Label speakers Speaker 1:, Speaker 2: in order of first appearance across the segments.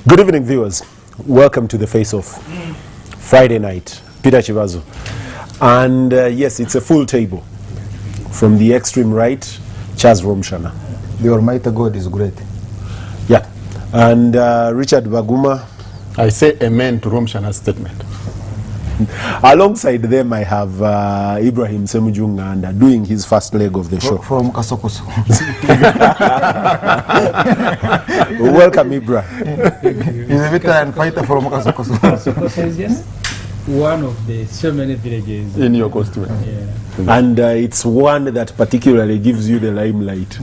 Speaker 1: Good evening, viewers. Welcome to the Face Off Friday night. Peter Chivazo. And yes, it's a full table. From the extreme right, Charles Romshana.
Speaker 2: The Almighty God is great.
Speaker 1: Yeah. And Richard Baguma.
Speaker 3: I say amen to Romshana's statement.
Speaker 1: Alongside them, I have Ibrahim Semujunganda doing his first leg of the show.
Speaker 2: From Kasokoso.
Speaker 1: Welcome, Ibra.
Speaker 2: He's a veteran fighter from Kasokoso.
Speaker 4: Kasokoso is just one of the so many villages
Speaker 3: in your constituency.
Speaker 4: Yeah.
Speaker 1: And it's one that particularly gives you the limelight.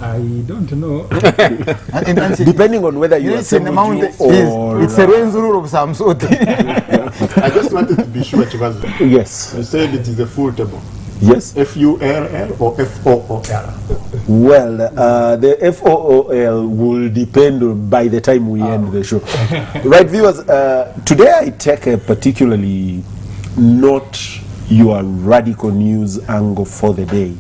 Speaker 4: I don't know.
Speaker 1: Depending on whether you are
Speaker 2: in the mountain,
Speaker 1: or
Speaker 2: it's a rule of some sort.
Speaker 3: I just wanted to be sure, Chivazo.
Speaker 1: Yes.
Speaker 3: I said it is a full table.
Speaker 1: Yes.
Speaker 3: F-U-L-L or F-O-O-L?
Speaker 1: Well, the F-O-O-L will depend by the time we end the show. Right, viewers, today I take a particularly not your radical news angle for the day,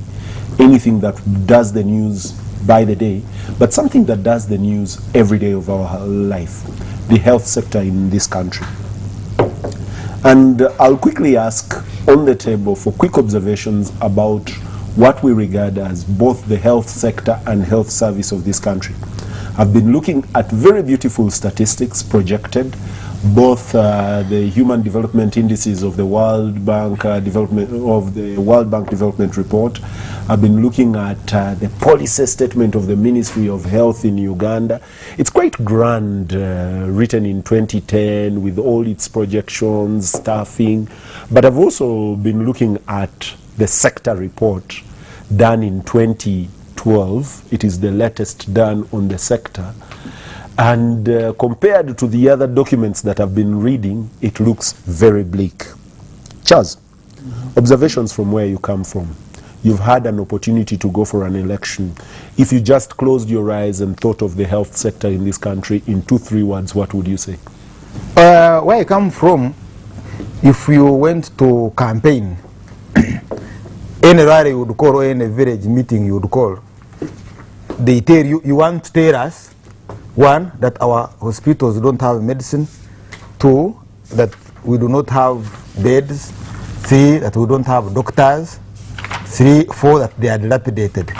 Speaker 1: anything that does the news by the day, but something that does the news every day of our life, the health sector in this country. And I'll quickly ask on the table for quick observations about what we regard as both the health sector and health service of this country. I've been looking at very beautiful statistics projected, both the Human Development Indices of the World Bank Development Report. I've been looking at the policy statement of the Ministry of Health in Uganda. It's quite grand, written in 2010 with all its projections, staffing. But I've also been looking at the sector report done in 2012. It is the latest done on the sector. And compared to the other documents that I've been reading, it looks very bleak. Charles, observations from where you come from. You've had an opportunity to go for an election. If you just closed your eyes and thought of the health sector in this country in 2-3 words, what would you say?
Speaker 2: Where I come from, if you went to campaign, any rally you would call or any village meeting you would call, they tell you, you want to tell us, one, that our hospitals don't have medicine. Two, that we do not have beds. Three, that we don't have doctors. 3, 4, that they are dilapidated.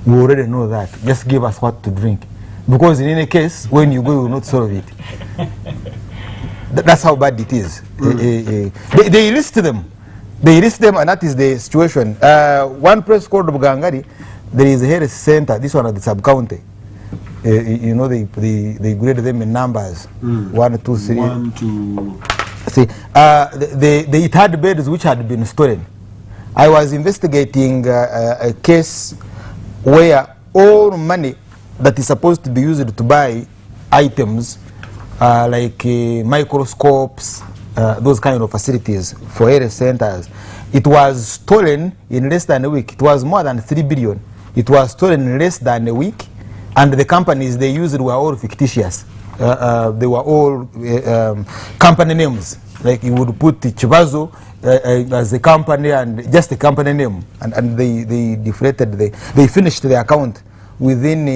Speaker 2: We already know that. Just give us what to drink. Because in any case, when you go, you will not solve it. That's how bad it is. They list them. They list them, and that is the situation. One place called Bugangari, there is a health center. This one at the sub-county. You know, they grade them in numbers. 1, 2, 3.
Speaker 1: 1, 2.
Speaker 2: See, it had beds which had been stolen. I was investigating a case where all money that is supposed to be used to buy items like microscopes, those kind of facilities for health centers, it was stolen in less than a week. It was more than 3 billion. It was stolen in less than a week. And the companies they used were all fictitious. They were all company names. Like you would put Chivazo as a company and just a company name. And they deflated, they finished the account within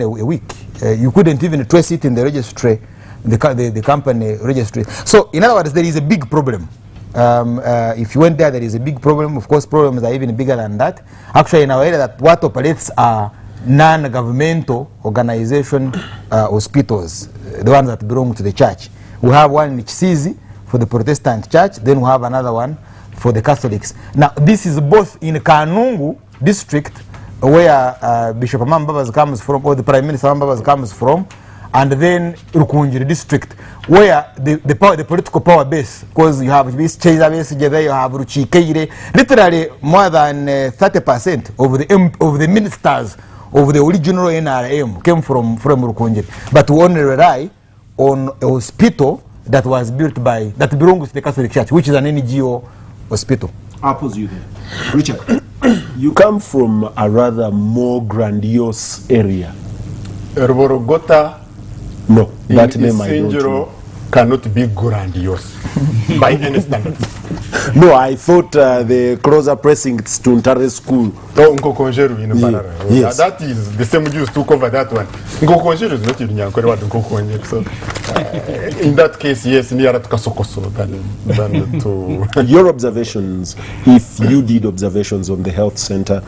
Speaker 2: a week. You couldn't even trace it in the registry, the company registry. So in other words, there is a big problem. If you went there is a big problem. Of course, problems are even bigger than that. Actually, in our area, that what operates are non-governmental organization hospitals, the ones that belong to the church. We have one in Chisizi for the Protestant church, then we have another one for the Catholics. Now, this is both in Kanungu district, where Bishop Amambabas comes from, or the Prime Minister Amambabas comes from, and then Rukunjiri district, where the political power base, because you have this Cheza there, you have Ruchikeire, literally more than 30% of the ministers of the original NRM came from Rukunjiri. But we only rely on a hospital that was built by, that belongs to the Catholic Church, which is an NGO hospital.
Speaker 1: I'll pause you there. Richard, you come from a rather more grandiose area.
Speaker 3: Erborogota.
Speaker 1: No, that name I don't know.
Speaker 3: Cannot be grandiose by any standards.
Speaker 1: No, I thought the closer precincts to Ntare School.
Speaker 3: Oh, Nkokonjeru in Mbarara.
Speaker 1: Yes.
Speaker 3: That is the same Jews took over that one. Nkokonjeru is not in Nyankore, but Nkokonjeru. So, in that case, yes, nearer to Kasokoso than to.
Speaker 1: Your observations, if you did observations on the health center,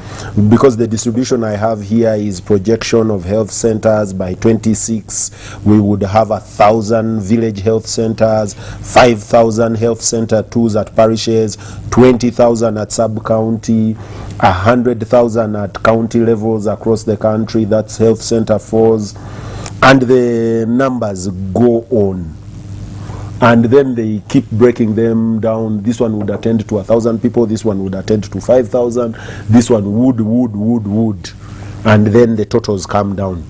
Speaker 1: because the distribution I have here is projection of health centers by 26. We would have 1,000 village health centers, 5,000 health center 2s at parishes, 20,000 at sub-county, 100,000 at county levels across the country. That's health center 4s, and the numbers go on. And then they keep breaking them down. This one would attend to 1,000 people. This one would attend to 5,000. This one would. And then the totals come down.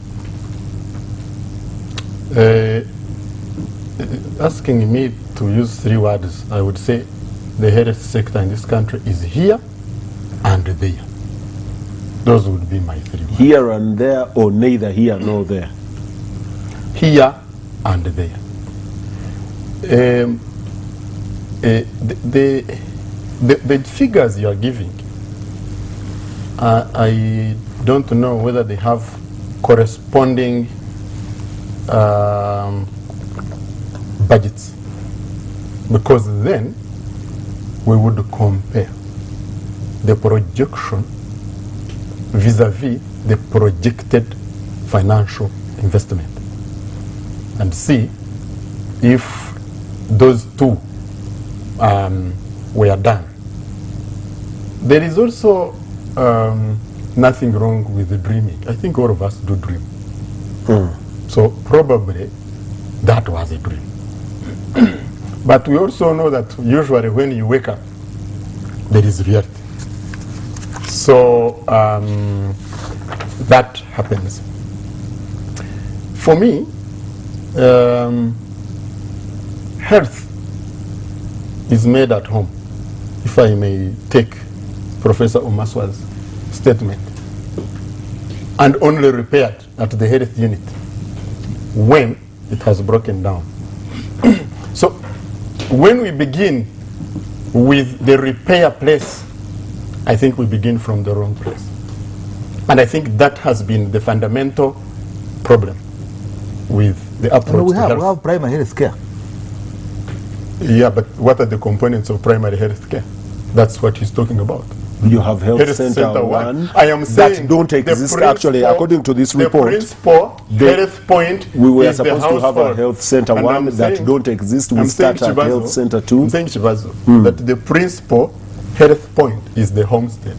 Speaker 3: Asking me to use 3 words, I would say the health sector in this country is here and there. Those would be my 3 words.
Speaker 1: Here and there, or neither here nor there.
Speaker 3: Here and there. The figures you are giving, I don't know whether they have corresponding budgets, because then we would compare the projection vis-a-vis the projected financial investment and see if those two were done. There is also nothing wrong with the dreaming. I think all of us do dream. So probably that was a dream. But we also know that usually when you wake up, there is reality. So that happens. For me, health is made at home, if I may take Professor Omaswa's statement, and only repaired at the health unit when it has broken down. So when we begin with the repair place, I think we begin from the wrong place. And I think that has been the fundamental problem with the approach
Speaker 2: we
Speaker 3: to
Speaker 2: have
Speaker 3: health.
Speaker 2: primary health care.
Speaker 3: Yeah, but what are the components of primary health care? That's what he's talking about.
Speaker 1: You have health center 1
Speaker 3: I am saying
Speaker 1: that don't exist actually, according to this report.
Speaker 3: The principal health point
Speaker 1: We were
Speaker 3: is the
Speaker 1: supposed to have a
Speaker 3: household.
Speaker 1: health center
Speaker 3: And
Speaker 1: 1
Speaker 3: I'm
Speaker 1: that
Speaker 3: saying-
Speaker 1: don't exist. We
Speaker 3: I'm
Speaker 1: start
Speaker 3: saying,
Speaker 1: at
Speaker 3: Chibazo,
Speaker 1: health center 2.
Speaker 3: I'm saying, Chibazo, that the principal health point is the homestead.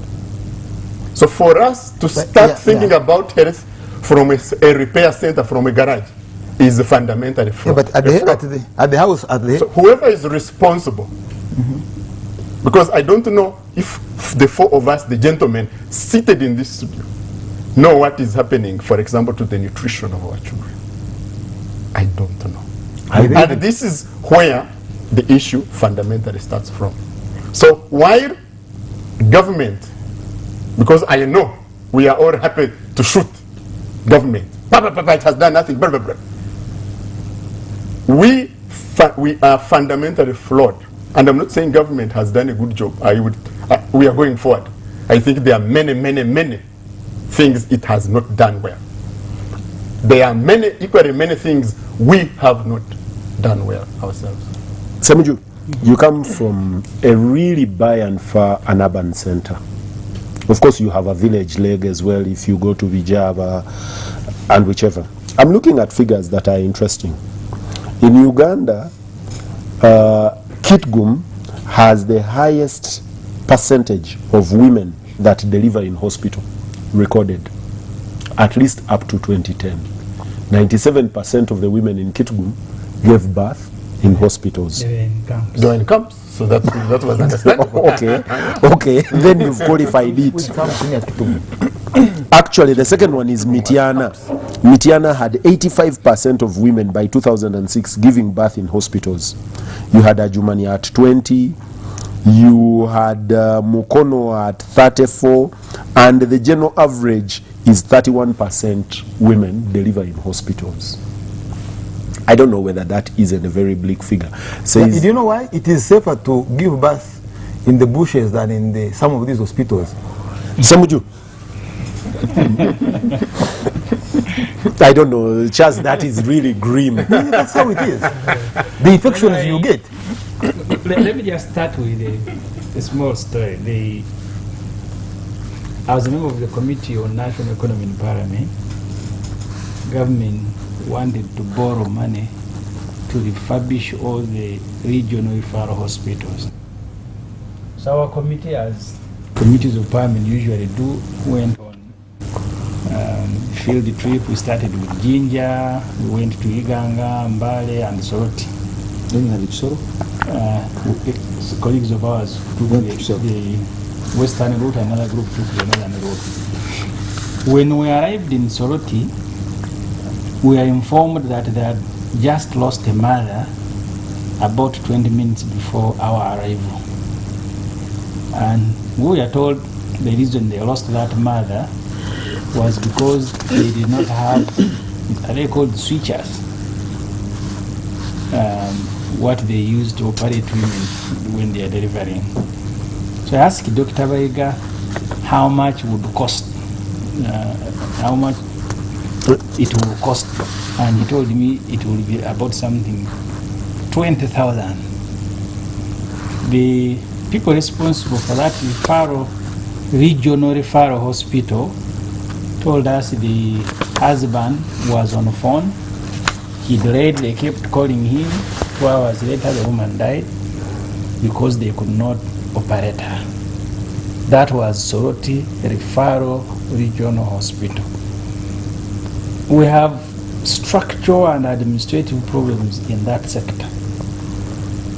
Speaker 3: So for us to start thinking about health from a repair center, from a garage, is fundamentally
Speaker 2: Yeah,
Speaker 3: flawed.
Speaker 2: but at the house,
Speaker 3: So whoever is responsible, because I don't know if the 4 of us, the gentlemen seated in this studio, know what is happening, for example, to the nutrition of our children. I don't know. And this is where the issue fundamentally starts from. So while government, because I know we are all happy to shoot government, it has done nothing, blah, blah, blah. We are fundamentally flawed. And I'm not saying government has done a good job. We are going forward. I think there are many things it has not done well. There are equally many things we have not done well ourselves.
Speaker 1: Samuju, you come from a really by and far an urban center. Of course, you have a village leg as well if you go to Vijava and whichever. I'm looking at figures that are interesting. In Uganda, Kitgum has the highest percentage of women that deliver in hospital recorded, at least up to 2010. 97% of the women in Kitgum gave birth in hospitals.
Speaker 4: in camps.
Speaker 3: They were in camps, so that was understandable.
Speaker 1: Okay, then you've qualified it. Actually, the second one is Mitiana. Mitiana had 85% of women by 2006 giving birth in hospitals. You had Ajumani at 20, you had Mukono at 34, and the general average is 31% women deliver in hospitals. I don't know whether that isn't a very bleak figure.
Speaker 2: Yeah,
Speaker 1: Says,
Speaker 2: do you know why? It is safer to give birth in the bushes than in some of these hospitals.
Speaker 1: Samuju. I don't know, just that is really grim.
Speaker 2: That's how it is. The infections you get.
Speaker 4: Let me just start with a small story. I was a member of the Committee on National Economy in Parliament. Government wanted to borrow money to refurbish all the regional referral hospitals. So our committee, as committees of Parliament usually do, went on field trip. We started with Jinja, we went to Iganga, Mbale, and Soroti. Colleagues of ours took the western route, another group took the northern route. When we arrived in Soroti, we are informed that they had just lost a mother about 20 minutes before our arrival. And we are told the reason they lost that mother was because they did not have, are they called switchers? What they use to operate women when they are delivering. So I asked Dr. Baiga how much would cost, how much it will cost, and he told me it will be about something 20,000. The people responsible for that regional referral hospital told us the husband was on the phone. He delayed, they kept calling him. 2 hours later, the woman died because they could not operate her. That was Soroti Referral Regional Hospital. We have structural and administrative problems in that sector.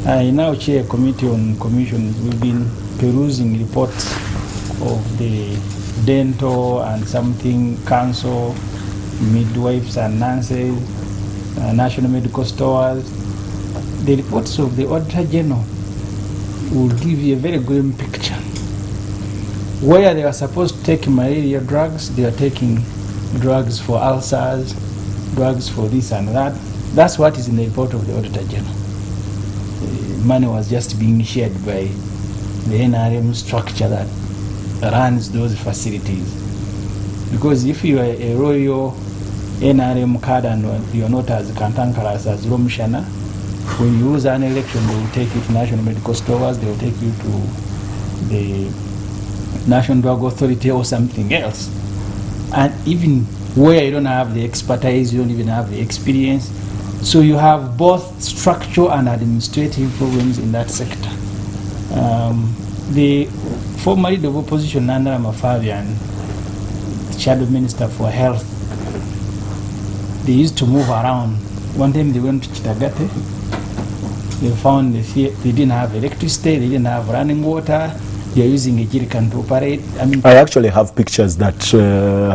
Speaker 4: I now chair a committee on commissions. We've been perusing reports of the dental and something council, midwives and nurses, national medical stores. The reports of the Auditor General will give you a very grim picture. Where they were supposed to take malaria drugs, they are taking drugs for ulcers, drugs for this and that. That's what is in the report of the Auditor General. Money was just being shared by the NRM structure that runs those facilities. Because if you are a royal NRM card and you are not as cantankerous as Romshana, when you lose an election, they will take you to national medical stores, they will take you to the National Drug Authority or something else. And even where you don't have the expertise, you don't even have the experience. So you have both structural and administrative problems in that sector. The former leader of opposition, Nandara Mafabian, Shadow Minister for Health, they used to move around. One time they went to Chitagate. They found they didn't have electricity, they didn't have running water. They are using a jerrycan to operate.
Speaker 1: I actually have pictures that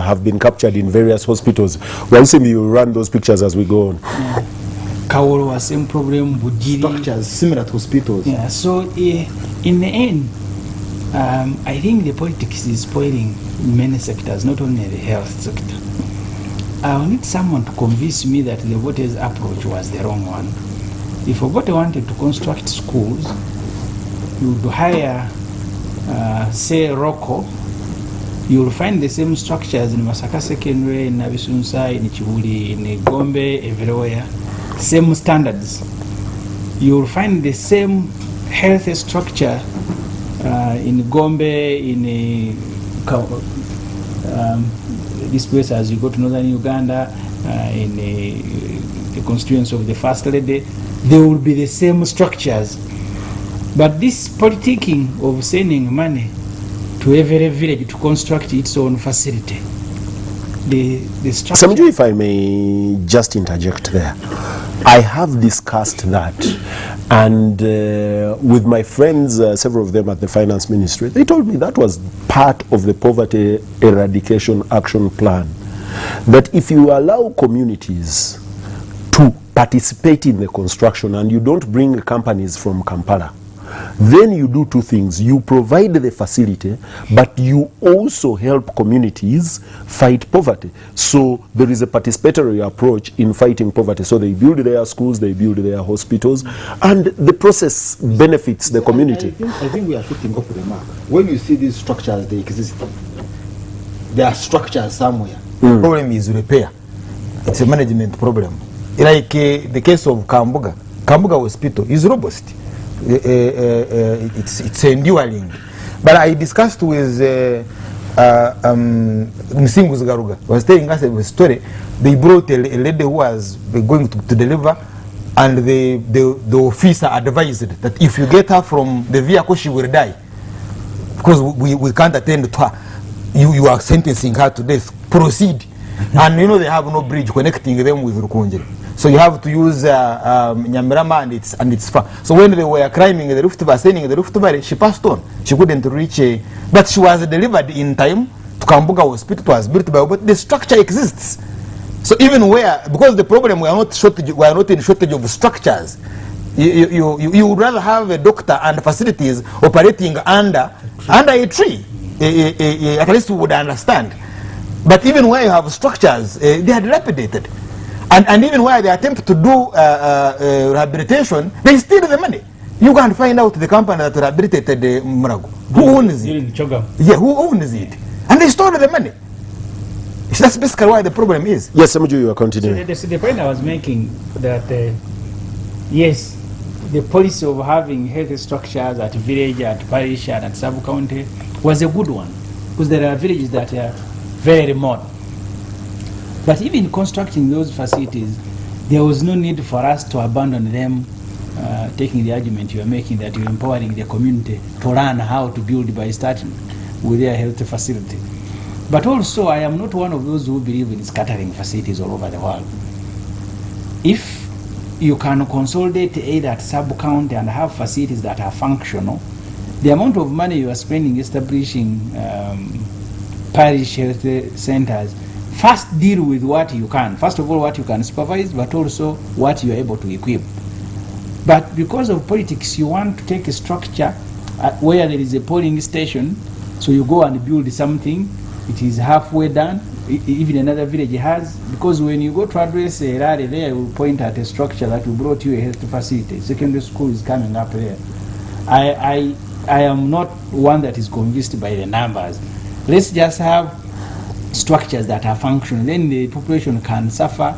Speaker 1: have been captured in various hospitals. Well, we will run those pictures as we go on.
Speaker 4: Yeah. Kaolo was same problem, Bujiri.
Speaker 2: Structures similar to hospitals.
Speaker 4: Yeah, so in the end, I think the politics is spoiling many sectors, not only the health sector. I will need someone to convince me that the Obote's approach was the wrong one. If Obote wanted to construct schools, you would hire, say, Rocco. You will find the same structures in Masaka Secondary, in Nabisunsa, in Chibuli, in Gombe, everywhere. Same standards. You will find the same health structure in Gombe, in this place as you go to northern Uganda, in the constituency of the First Lady. There will be the same structures. But this politicking of sending money to every village to construct its own facility, the structure...
Speaker 1: Samju, if I may just interject there. I have discussed that, and with my friends, several of them at the Finance Ministry, they told me that was part of the Poverty Eradication Action Plan. That if you allow communities to participate in the construction and you don't bring companies from Kampala then you do two things. You provide the facility, but you also help communities fight poverty. So there is a participatory approach in fighting poverty. So they build their schools, they build their hospitals, and the process benefits the community.
Speaker 2: I think we are shooting off the mark. When you see these structures, they exist. There are structures somewhere. Problem is repair. It's a management problem. Like the case of Kambuga Hospital is robust. It's enduring. But I discussed with Msingu Garuga, was telling us a story. They brought a lady who was going to deliver, and the officer advised that if you get her from the vehicle, she will die. Because we can't attend to her. You are sentencing her to death. Proceed. And you know they have no bridge connecting them with Rukunjeri. So you have to use Nyamirama and it's far. So when they were climbing the Rift Valley, ascending the Rift Valley, she passed on. She couldn't reach but she was delivered in time to Kambuga Hospital. It was built by, but the structure exists. So even because the problem, we are not in shortage of structures. You would rather have a doctor and facilities operating under a tree. At least we would understand. But even where you have structures, they are dilapidated. And even where they attempt to do rehabilitation, they steal the money. You can find out the company that rehabilitated Murago. Who owns it? Yeah, who owns it? And they stole the money. That's basically why the problem is.
Speaker 1: Yes, Samuju, you are continuing.
Speaker 4: So the point I was making that, yes, the policy of having health structures at village, at parish, and at sub-county was a good one. Because there are villages that are very remote. But even constructing those facilities, there was no need for us to abandon them, taking the argument you are making that you're empowering the community to learn how to build by starting with their health facility. But also, I am not one of those who believe in scattering facilities all over the world. If you can consolidate either at sub-county and have facilities that are functional, the amount of money you are spending establishing parish health centers, first deal with what you can. First of all, what you can supervise, but also what you are able to equip. But because of politics, you want to take a structure where there is a polling station, so you go and build something, it is halfway done, even another village has, because when you go to address a rally there, you will point at a structure that will brought you a health facility. Secondary school is coming up there. I am not one that is convinced by the numbers. Let's just have structures that are functional, then the population can suffer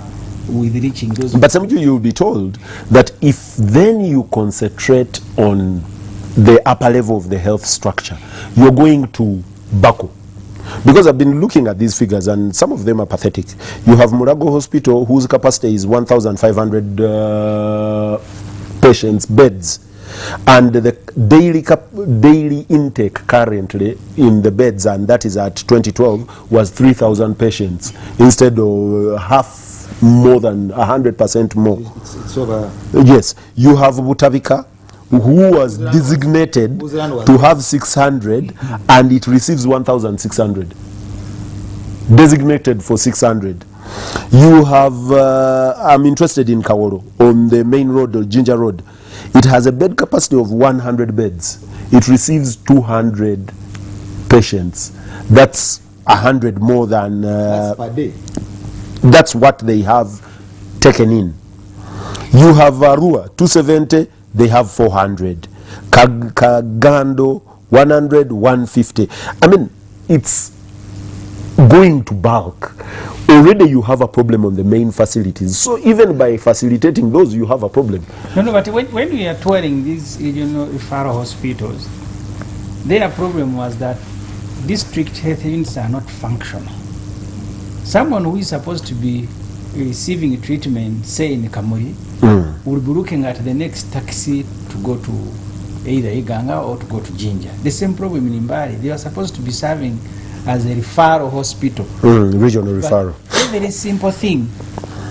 Speaker 4: with reaching those.
Speaker 1: But some of you will be told that if then you concentrate on the upper level of the health structure, you're going to Bako. Because I've been looking at these figures and some of them are pathetic. You have Murago Hospital, whose capacity is 1,500 patients, beds. And the daily intake currently in the beds, and that is at 2012, was 3,000 patients instead of more than 100% more.
Speaker 2: It's over.
Speaker 1: Yes, you have Butavika, who was designated to have 600, and it receives 1,600. Designated for 600. You have, I'm interested in Kaworo, on the main road, or Ginger Road. It has a bed capacity of 100 beds. It receives 200 patients. That's 100 more than...
Speaker 2: that's per day.
Speaker 1: That's what they have taken in. You have Arua, 270, they have 400. Kagando, 100, 150. I mean, it's going to bulk. Already you have a problem on the main facilities. So even by facilitating those, you have a problem.
Speaker 4: No, but when we are touring these regional referral hospitals, their problem was that district health units are not functional. Someone who is supposed to be receiving treatment, say in Kamui, will be looking at the next taxi to go to either Iganga or to go to Jinja. The same problem in Mbari. They are supposed to be serving as a referral hospital.
Speaker 1: Regional referral.
Speaker 4: A very simple thing.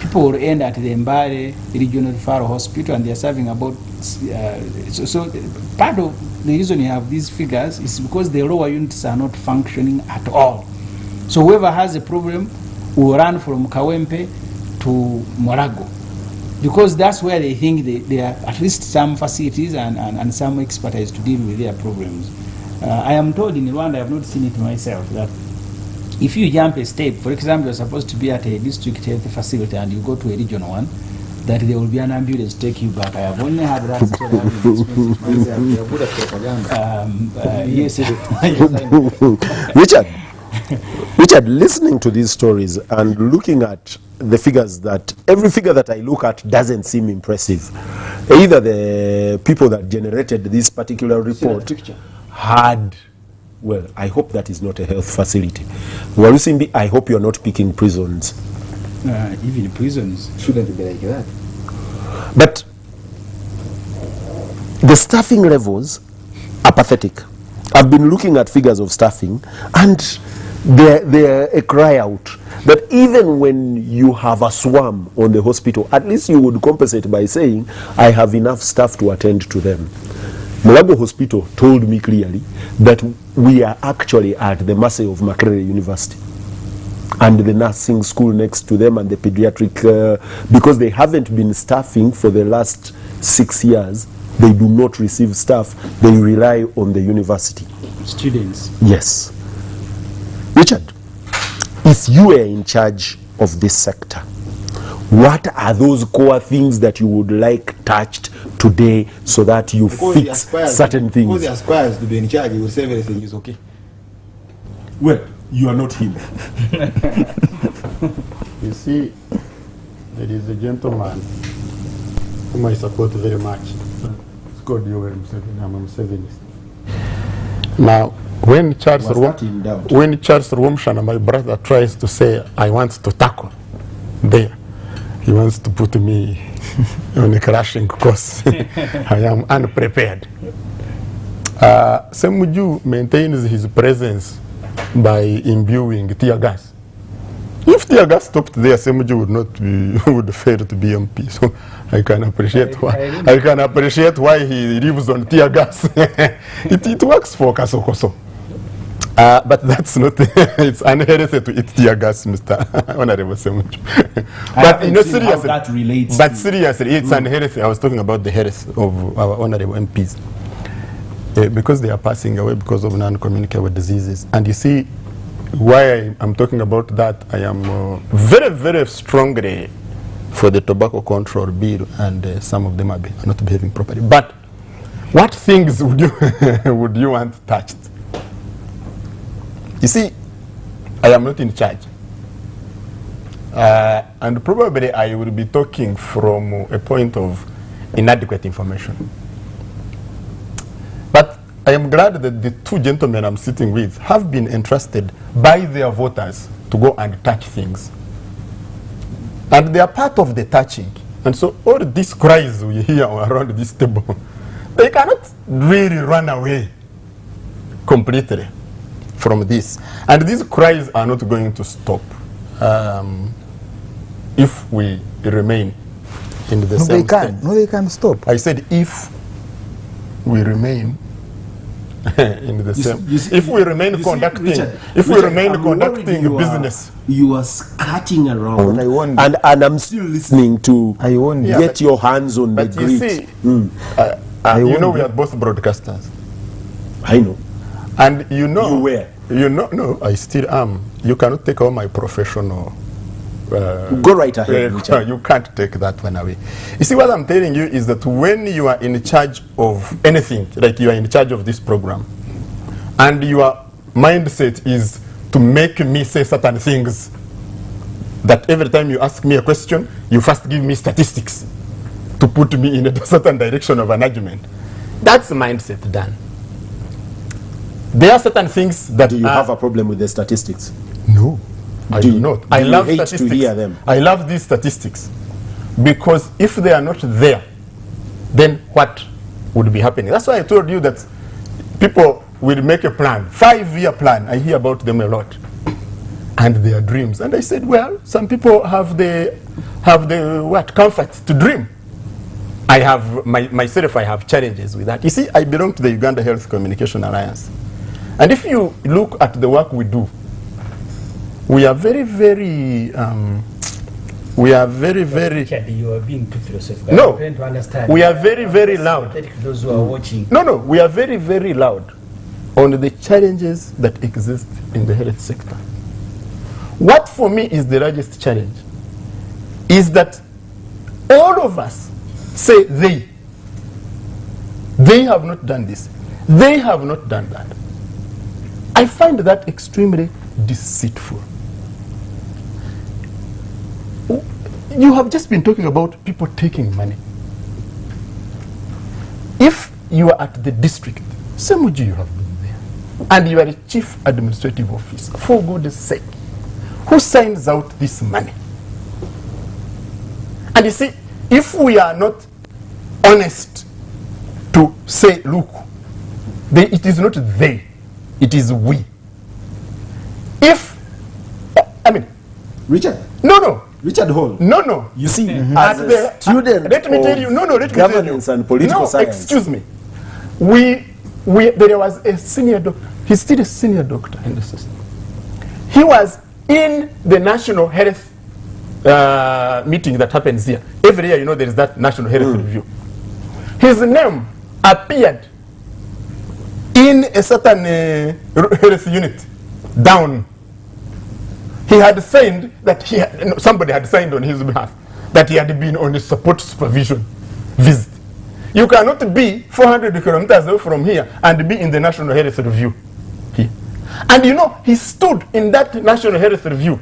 Speaker 4: People will end at the Mbari regional referral hospital and they are serving about... so part of the reason you have these figures is because the lower units are not functioning at all. So whoever has a problem will run from Kawempe to Morago. because that's where they think there are at least some facilities and some expertise to deal with their problems. I am told in Rwanda, I have not seen it myself, that if you jump a step, for example, you're supposed to be at a district health facility and you go to a regional one, that there will be an ambulance to take you back. I have only had that story. I've been experiencing myself.
Speaker 5: You're good at propaganda.
Speaker 4: Yes, yes.
Speaker 1: Richard, listening to these stories and looking at the figures, that every figure that I look at doesn't seem impressive. Either the people that generated this particular report had, well, I hope that is not a health facility. Walusimbi, I hope you're not picking prisons.
Speaker 4: Even prisons
Speaker 5: Shouldn't be like that.
Speaker 1: But the staffing levels are pathetic. I've been looking at figures of staffing, and they're a cry out that even when you have a swarm on the hospital, at least you would compensate by saying, I have enough staff to attend to them. Mulago Hospital told me clearly that we are actually at the mercy of Makerere University and the nursing school next to them and the pediatric, because they haven't been staffing for the last 6 years. They do not receive staff. They rely on the university.
Speaker 4: students.
Speaker 1: Yes. Richard, if you were in charge of this sector, what are those core things that you would like touched today so that you fix certain things?
Speaker 5: Because he aspires to be in charge, he will say everything is okay.
Speaker 1: Well, you are not him.
Speaker 3: You see, there is a gentleman whom I support very much. It's called Yoweri Museveni. I'm a Musevenist. Now, when Charles Rumshana, my brother, tries to say, I want to tackle there, he wants to put me on a crashing course. I am unprepared. Semuju maintains his presence by imbuing tear gas. If tear gas stopped there, Semuju would not be, would fail to be MP. So I can appreciate why he lives on tear gas. it works for Kasokoso. But that's not, it's unhealthy to eat tear gas, Mr. Honorable Semuju. But you know, seriously,
Speaker 1: that relates
Speaker 3: seriously, it's unhealthy. I was talking about the health of our honorable MPs. Because they are passing away because of non-communicable diseases. And you see, why I'm talking about that, I am very, very strongly for the tobacco control bill, and some of them are not behaving properly. But what things would you, would you want touched? You see, I am not in charge. And probably I will be talking from a point of inadequate information. But I am glad that the two gentlemen I'm sitting with have been entrusted by their voters to go and touch things. And they are part of the touching. And so all these cries we hear around this table, they cannot really run away completely from this. And these cries are not going to stop if we remain in the same state.
Speaker 2: No, they can't stop.
Speaker 3: I said if we remain in the same. If we remain conducting, business.
Speaker 1: You are skirting around,
Speaker 2: and
Speaker 1: and I'm still listening to get your hands on the
Speaker 3: But
Speaker 1: grit.
Speaker 3: you see, you know we are both broadcasters.
Speaker 1: I know.
Speaker 3: And you know,
Speaker 1: You were.
Speaker 3: You know, no, I still am. You cannot take all my professional.
Speaker 1: Go right ahead, Richard.
Speaker 3: You can't take that one away. You see, what I'm telling you is that when you are in charge of anything, like you are in charge of this program, and your mindset is to make me say certain things, that every time you ask me a question, you first give me statistics to put me in a certain direction of an argument. That's mindset done. There are certain things that
Speaker 1: Do you have a problem with the statistics?
Speaker 3: No, I do not. I love
Speaker 1: hate to
Speaker 3: statistics.
Speaker 1: hear them?
Speaker 3: I love these statistics because if they are not there, then what would be happening? That's why I told you that people will make a plan, 5-year plan. I hear about them a lot, and their dreams. And I said, well, some people have the comfort to dream. I have myself. I have challenges with that. You see, I belong to the Uganda Health Communication Alliance, and if you look at the work we do, we are very, very We are very, very...
Speaker 4: Richard, you are being too philosophical.
Speaker 3: No.
Speaker 4: I'm trying to understand.
Speaker 3: We are very, very loud.
Speaker 4: Those who are watching.
Speaker 3: No, we are very, very loud on the challenges that exist in the health sector. What for me is the largest challenge is that all of us say they have not done this, they have not done that. I find that extremely deceitful. You have just been talking about people taking money. If you are at the district, Semuji, you have been there, and you are the chief administrative officer, for goodness sake, who signs out this money? And you see, if we are not honest to say, look, it is not they, it is we. If, I mean...
Speaker 1: Richard.
Speaker 3: No.
Speaker 1: Richard Hall.
Speaker 3: No.
Speaker 1: You see,
Speaker 3: As
Speaker 1: as a student
Speaker 3: let me tell you, let me tell you.
Speaker 1: governance and political science.
Speaker 3: Excuse me. There was a senior doctor. He's still a senior doctor in the system. He was in the National Health meeting that happens here. Every year, there is that National Health Review. His name appeared in a certain health unit down. He had signed that somebody had signed on his behalf that he had been on a support supervision visit. You cannot be 400 kilometers away from here and be in the National Health Review here. And he stood in that National Health Review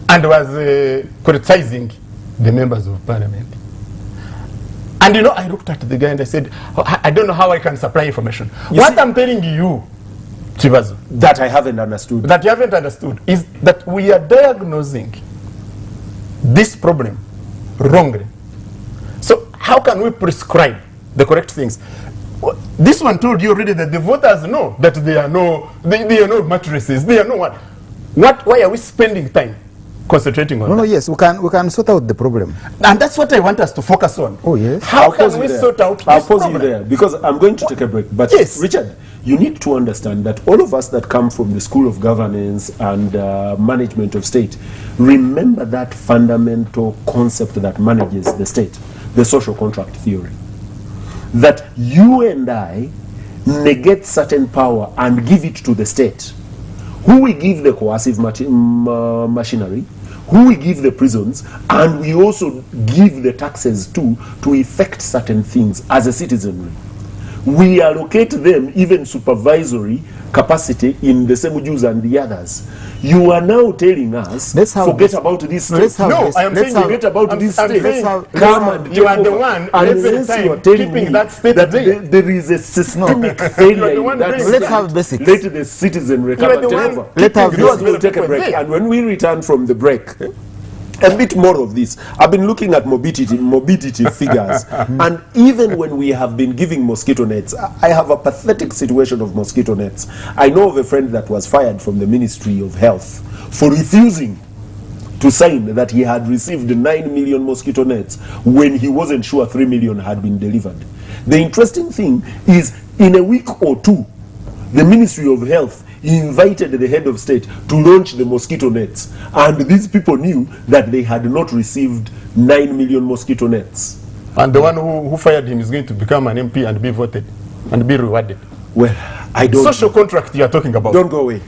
Speaker 3: and was criticizing the members of parliament. And I looked at the guy and I said, I don't know how I can supply information. What I'm telling you, Chivazo,
Speaker 1: that I haven't understood.
Speaker 3: That you haven't understood is that we are diagnosing this problem wrongly. So how can we prescribe the correct things? This one told you already that the voters know that there are no mattresses, there are no what. Why are we spending time concentrating on that?
Speaker 2: No, yes, we can sort out the problem.
Speaker 3: And that's what I want us to focus on.
Speaker 2: Oh, yes.
Speaker 3: How can we sort out
Speaker 1: I'll
Speaker 3: this
Speaker 1: pause
Speaker 3: problem?
Speaker 1: you there because I'm going to take a break. But
Speaker 3: Yes.
Speaker 1: Richard, you need to understand that all of us that come from the School of Governance and Management of State remember that fundamental concept that manages the state, the social contract theory. That you and I negate certain power and give it to the state. Who we give the coercive machinery, who we give the prisons, and we also give the taxes to effect certain things as a citizenry. We allocate them even supervisory capacity in the Semujus and the others. You are now telling us, forget about this state.
Speaker 3: No, I am saying forget about this state.
Speaker 1: Come and
Speaker 3: you are the one every time keeping that state
Speaker 1: that there is a systemic failure in that state.
Speaker 2: Let's have basics.
Speaker 1: Let the citizen recover.
Speaker 2: Let's have
Speaker 1: Viewers will take a break, and when we return from the break, a bit more of this. I've been looking at morbidity figures, and even when we have been giving mosquito nets, I have a pathetic situation of mosquito nets. I know of a friend that was fired from the Ministry of Health for refusing to sign that he had received 9 million mosquito nets when he wasn't sure 3 million had been delivered. The interesting thing is, in a week or two, the Ministry of Health invited the head of state to launch the mosquito nets, and these people knew that they had not received 9 million mosquito nets.
Speaker 3: And the one who fired him is going to become an MP and be voted and be rewarded.
Speaker 1: Well, I don't
Speaker 3: Social contract you are talking about.
Speaker 1: Don't go away.